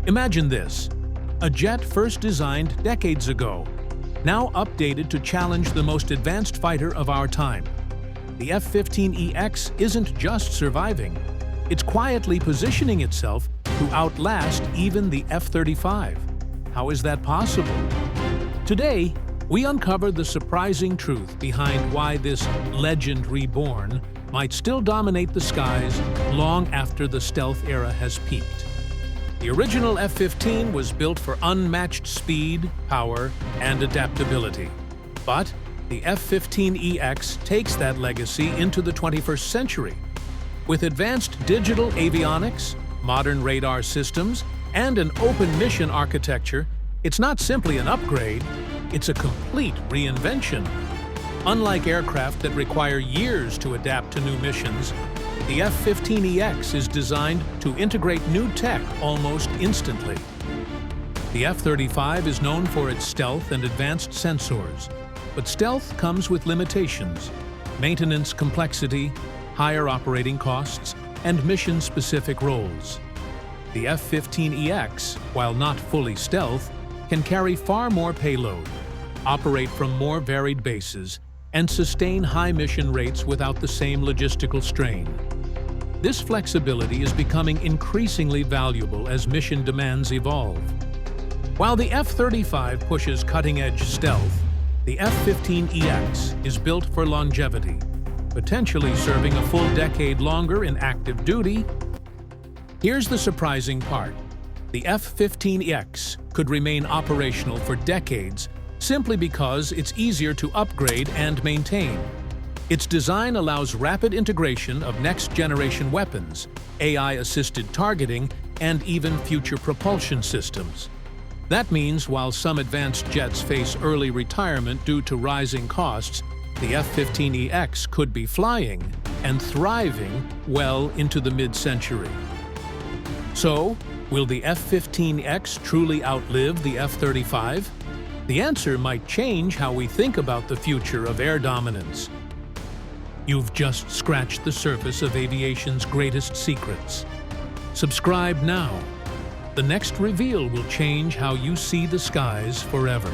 Imagine this: a jet first designed decades ago, now updated to challenge the most advanced fighter of our time. The F-15EX isn't just surviving, it's quietly positioning itself to outlast even the F-35. How is that possible? Today, we uncover the surprising truth behind why this legend reborn might still dominate the skies long after the stealth era has peaked. The original F-15 was built for unmatched speed, power, and adaptability. But the F-15EX takes that legacy into the 21st century. With advanced digital avionics, modern radar systems, and an open mission architecture, it's not simply an upgrade, it's a complete reinvention. Unlike aircraft that require years to adapt to new missions, the F-15EX is designed to integrate new tech almost instantly. The F-35 is known for its stealth and advanced sensors, but stealth comes with limitations: maintenance complexity, higher operating costs, and mission-specific roles. The F-15EX, while not fully stealth, can carry far more payload, operate from more varied bases, and sustain high mission rates without the same logistical strain. This flexibility is becoming increasingly valuable as mission demands evolve. While the F-35 pushes cutting-edge stealth, the F-15EX is built for longevity, potentially serving a full decade longer in active duty. Here's the surprising part: the F-15EX could remain operational for decades simply because it's easier to upgrade and maintain. Its design allows rapid integration of next-generation weapons, AI-assisted targeting, and even future propulsion systems. That means while some advanced jets face early retirement due to rising costs, the F-15EX could be flying and thriving well into the mid-century. So, will the F-15EX truly outlive the F-35? The answer might change how we think about the future of air dominance. You've just scratched the surface of aviation's greatest secrets. Subscribe now. The next reveal will change how you see the skies forever.